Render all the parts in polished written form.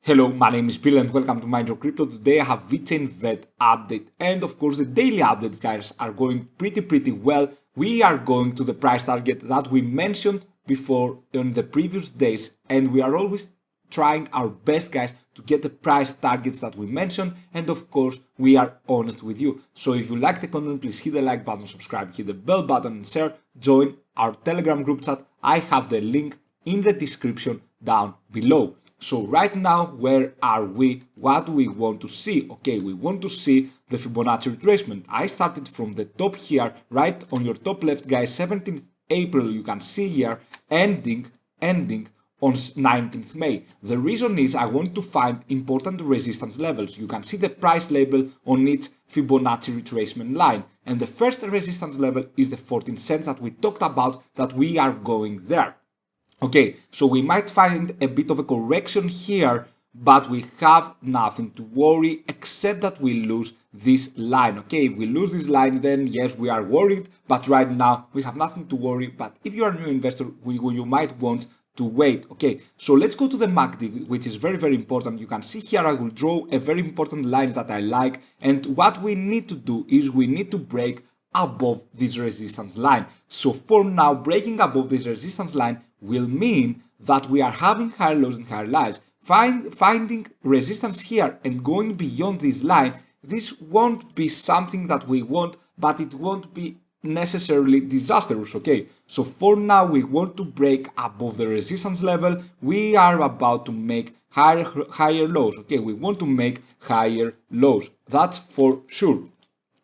Hello, my name is Bill and welcome to MindYourCrypto. Today I have VECHAIN VET update and of course the daily updates, guys, are going pretty well. We are going to the price target that we mentioned before in the previous days, and we are always trying our best, guys, to get the price targets that we mentioned, and of course we are honest with you. So if you like the content, please hit the like button, subscribe, hit the bell button and share. Join our Telegram group chat. I have the link in the description down below. So right now, where are we? What do we want to see? Okay, we want to see the Fibonacci retracement. I started from the top here, right on your top left, guys, 17th April, you can see here, ending on 19th May. The reason is I want to find important resistance levels. You can see the price label on each Fibonacci retracement line. And the first resistance level is the 14 cents that we talked about, that we are going there. Okay, so we might find a bit of a correction here, but we have nothing to worry except that we lose this line. Okay, if we lose this line, then yes, we are worried, but right now we have nothing to worry. But if you are a new investor, you might want to wait. Okay, so let's go to the MACD, which is very important. You can see here I will draw a very important line that I like, and what we need to do is we need to break above this resistance line. So for now, breaking above this resistance line will mean that we are having higher lows and higher highs. Finding resistance here and going beyond this line, this won't be something that we want, but it won't be necessarily disastrous. Okay, so for now we want to break above the resistance level. We are about to make higher lows. Okay, we want to make higher lows, that's for sure.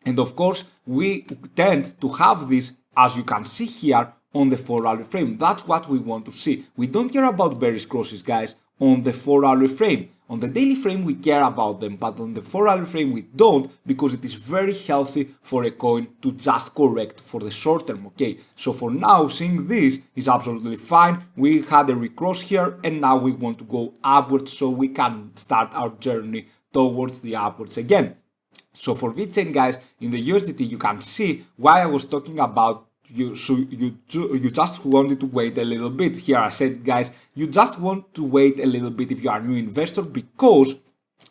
And of course, we tend to have this, as you can see here, on the 4-hour frame. That's what we want to see. We don't care about bearish crosses, guys, on the 4-hour frame. On the daily frame, we care about them, but on the 4-hour frame, we don't, because it is very healthy for a coin to just correct for the short term, okay? So for now, seeing this is absolutely fine. We had a recross here, and now we want to go upwards so we can start our journey towards the upwards again. So for VECHAIN, guys, in the USDT, you can see why I was talking about you just wanted to wait a little bit. Here I said, guys, you just want to wait a little bit if you are a new investor, because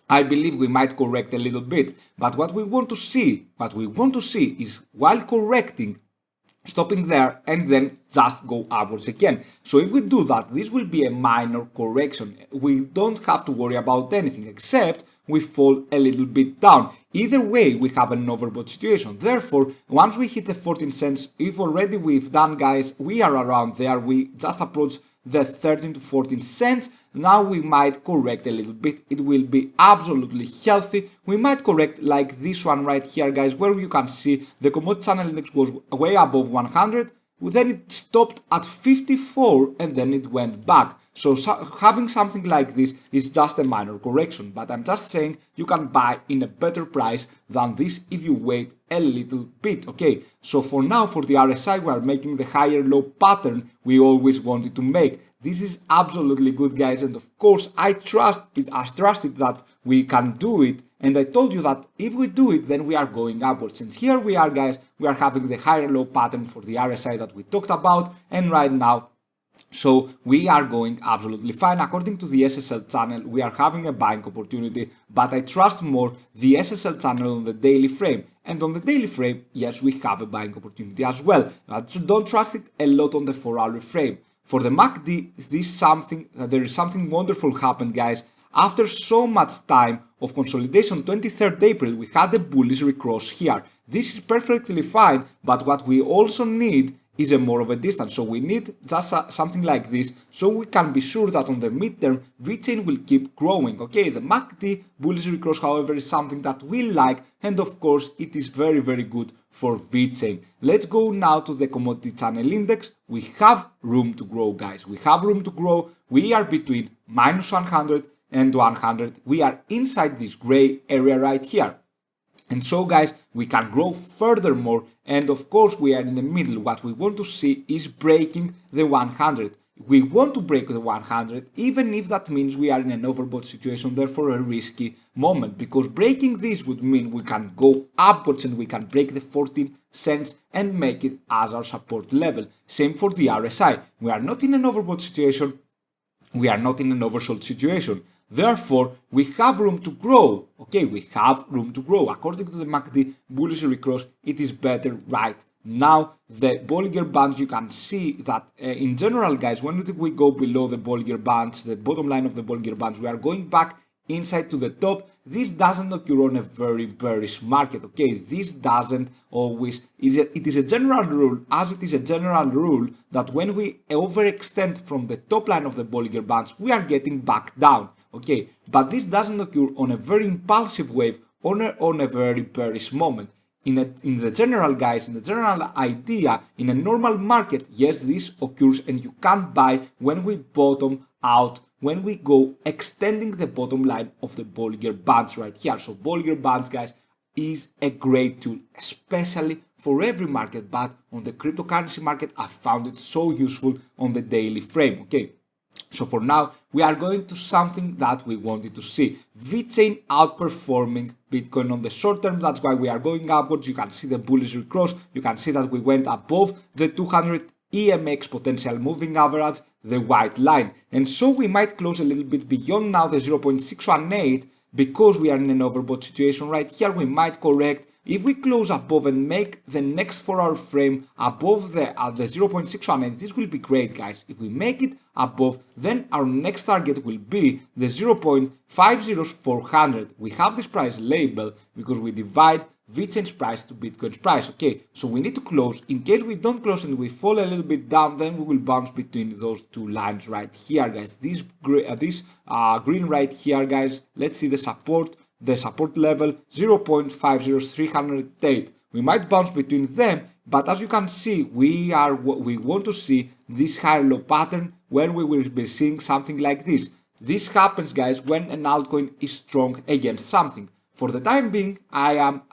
I believe we might correct a little bit. But what we want to see is while correcting, stopping there and then just go upwards again. So if we do that, this will be a minor correction. We don't have to worry about anything except we fall a little bit down. Either way, we have an overbought situation. Therefore, once we hit the 14 cents, if already we've done, guys, we are around there, we just approach the 13 to 14 cents. Now we might correct a little bit. It will be absolutely healthy. We might correct like this one right here, guys, where you can see the commodity channel index was way above 100. Then it stopped at 54 and then it went back. So having something like this is just a minor correction, but I'm just saying you can buy in a better price than this if you wait a little bit. Okay, so for now, for the RSI, we are making the higher low pattern we always wanted to make. This is absolutely good, guys, and of course I trust it that we can do it. And I told you that if we do it, then we are going upwards. And here we are, guys, we are having the higher low pattern for the RSI that we talked about. And right now, so we are going absolutely fine. According to the SSL channel, we are having a buying opportunity, but I trust more the SSL channel on the daily frame. And on the daily frame, yes, we have a buying opportunity as well. But don't trust it a lot on the 4-hour frame. For the MACD, there is something wonderful happened, guys. After so much time of consolidation, 23rd April, we had a bullish recross here. This is perfectly fine, but what we also need is a more of a distance. So we need just something like this, so we can be sure that on the midterm, VECHAIN will keep growing. Okay, the MACD bullish recross, however, is something that we like, and of course, it is very good for VECHAIN. Let's go now to the commodity channel index. We have room to grow, guys. We have room to grow. We are between minus 100 and 100. We are inside this gray area right here. And so, guys, we can grow furthermore, and of course we are in the middle. What we want to see is breaking the 100. We want to break the 100, even if that means we are in an overbought situation, therefore a risky moment, because breaking this would mean we can go upwards and we can break the 14 cents and make it as our support level. Same for the RSI. We are not in an overbought situation. We are not in an oversold situation. Therefore, we have room to grow. Okay, we have room to grow. According to the MACD bullish recross, it is better right now. The Bollinger Bands, you can see that in general, guys, when we go below the Bollinger Bands, the bottom line of the Bollinger Bands, we are going back inside to the top. This doesn't occur on a very bearish market. Okay, this doesn't always, it is a general rule, as it is a general rule that when we overextend from the top line of the Bollinger Bands, we are getting back down. Okay, but this doesn't occur on a very impulsive wave, on a very bearish moment. In the general, guys, in the general idea, in a normal market, yes, this occurs and you can buy when we bottom out, when we go extending the bottom line of the Bollinger Bands right here. So Bollinger Bands, guys, is a great tool, especially for every market, but on the cryptocurrency market, I found it so useful on the daily frame. Okay, so for now, we are going to something that we wanted to see. VECHAIN outperforming Bitcoin on the short term. That's why we are going upwards. You can see the bullish recross. You can see that we went above the 200 EMX potential moving average, the white line. And so we might close a little bit beyond now the 0.618 because we are in an overbought situation right here. We might correct. If we close above and make the next 4-hour frame above the 0.618, this will be great, guys. If we make it above, then our next target will be the 0.50400. We have this price label because we divide VECHAIN's price to Bitcoin's price. Okay, so we need to close. In case we don't close and we fall a little bit down, then we will bounce between those two lines right here, guys. This green right here, guys. Let's see the support. The support level 0.50308. We might bounce between them, but as you can see, we want to see this higher low pattern when we will be seeing something like this. This happens, guys, when an altcoin is strong against something. For the time being, I am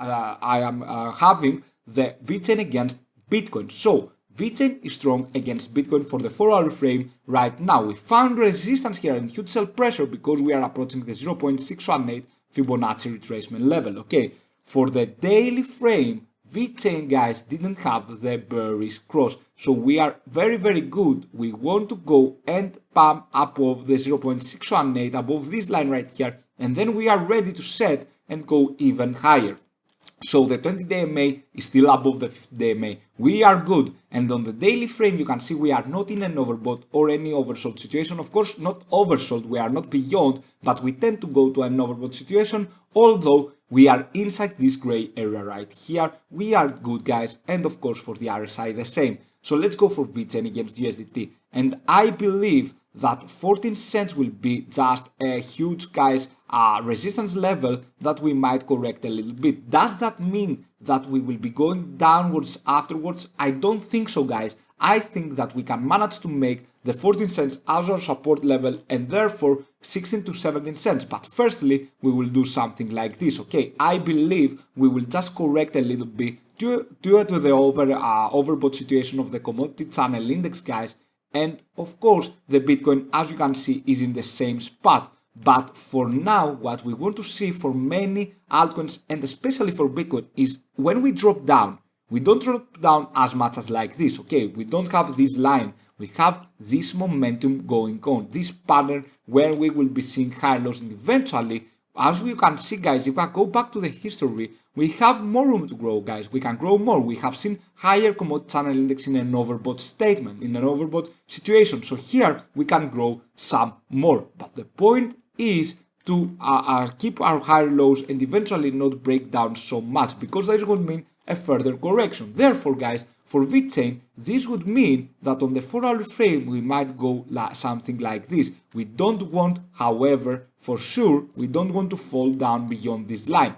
having the VECHAIN against Bitcoin. So VECHAIN is strong against Bitcoin for the 4-hour frame right now. We found resistance here and huge sell pressure because we are approaching the 0.618 Fibonacci retracement level. Okay, for the daily frame, VECHAIN, guys, didn't have the bearish cross, so we are very, very good. We want to go and pump above the 0.618, above this line right here, and then we are ready to set and go even higher. So the 20-day MA is still above the 50-day MA. We are good. And on the daily frame, you can see we are not in an overbought or any oversold situation. Of course, not oversold. We are not beyond, but we tend to go to an overbought situation. Although we are inside this gray area right here. We are good, guys. And of course, for the RSI, the same. So let's go for VECHAIN against USDT. And I believe that 14 cents will be just a huge, guys, resistance level that we might correct a little bit. Does that mean that we will be going downwards afterwards? I don't think so, guys. I think that we can manage to make the 14 cents as our support level and therefore 16 to 17 cents. But firstly, we will do something like this, okay? I believe we will just correct a little bit due to the overbought situation of the commodity channel index, guys. And of course, the Bitcoin, as you can see, is in the same spot. But for now, what we want to see for many altcoins, and especially for Bitcoin, is when we drop down, we don't drop down as much as like this, okay? We don't have this line. We have this momentum going on, this pattern where we will be seeing higher lows, and eventually, as you can see, guys, if I go back to the history, we have more room to grow, guys. We can grow more. We have seen higher commodity channel index in an overbought statement, in an overbought situation. So here we can grow some more. But the point is to keep our higher lows and eventually not break down so much, because that would mean a further correction. Therefore, guys, for VECHAIN, this would mean that on the 4-hour frame we might go something like this. We don't want, however, for sure, we don't want to fall down beyond this line.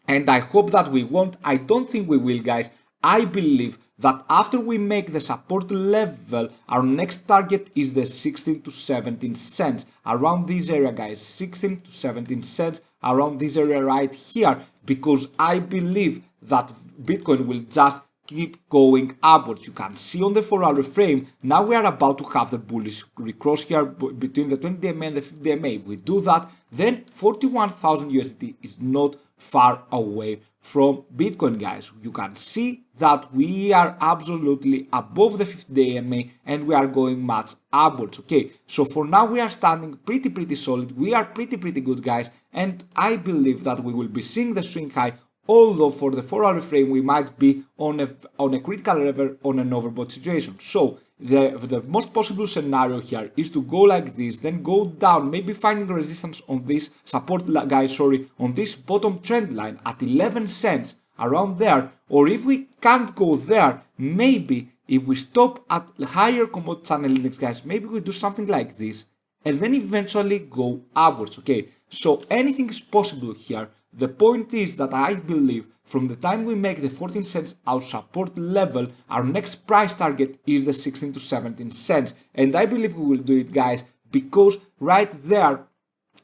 And I hope that we won't. I don't think we will, guys. I believe that after we make the support level, our next target is the 16 to 17 cents. Around this area, guys, 16 to 17 cents, around this area right here, because I believe that Bitcoin will just keep going upwards. You can see on the 4-hour frame, now we are about to have the bullish recross here between the 20-day MA and the 50-day MA. If we do that, then 41,000 USDT is not far away from Bitcoin, guys. You can see that we are absolutely above the 50-day EMA and we are going much upwards. Okay, so for now we are standing pretty solid. We are pretty good, guys, and I believe that we will be seeing the swing high. Although for the 4-hour frame we might be on a critical level on an overbought situation. So the most possible scenario here is to go like this, then go down, maybe finding resistance on this support, guys, on this bottom trend line at 11 cents, around there. Or if we can't go there, maybe if we stop at the higher commodity channel index, guys, maybe we do something like this and then eventually go upwards. Okay, so anything is possible here. The point is that I believe from the time we make the 14 cents our support level, our next price target is the 16 to 17 cents. And I believe we will do it, guys, because right there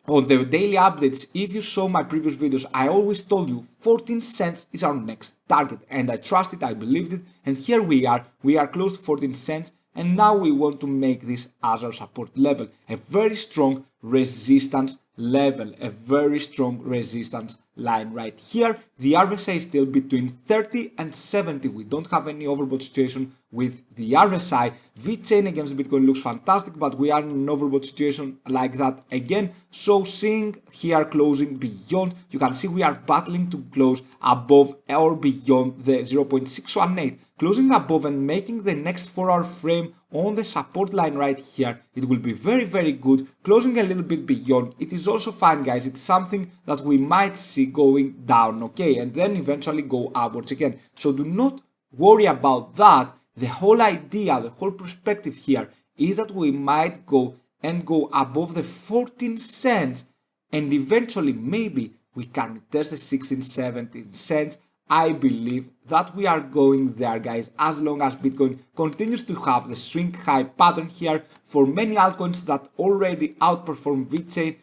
on the daily updates, if you saw my previous videos, I always told you 14 cents is our next target. And I trust it, I believed it. And here we are close to 14 cents. And now we want to make this as our support level, a very strong resistance level, a very strong resistance line right here. The RSI is still between 30 and 70. We don't have any overbought situation with the RSI. VECHAIN against Bitcoin looks fantastic, but we are in an overbought situation like that again. So seeing here closing beyond, you can see we are battling to close above or beyond the 0.618. Closing above and making the next 4-hour frame on the support line right here, it will be very good. Closing a little bit beyond, it is also fine, guys. It's something that we might see going down, okay, and then eventually go upwards again. So do not worry about that. The whole idea, the whole perspective here is that we might go above the 14 cents and eventually maybe we can test the 16, 17 cents. I believe that we are going there, guys, as long as Bitcoin continues to have the swing high pattern here. For many altcoins that already outperform Bitcoin,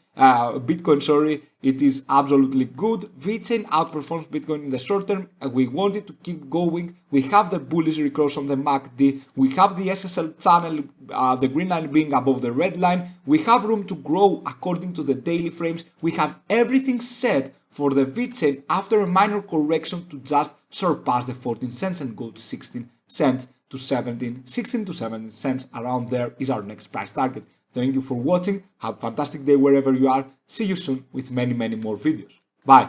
it is absolutely good. VECHAIN outperforms Bitcoin in the short term, and we want it to keep going. We have the bullish recross on the MACD. We have the SSL channel, the green line being above the red line. We have room to grow according to the daily frames. We have everything set for the VECHAIN after a minor correction to just surpass the 14 cents and go to 16 cents to 17 cents. Around there is our next price target. Thank you for watching. Have a fantastic day wherever you are. See you soon with many more videos. Bye.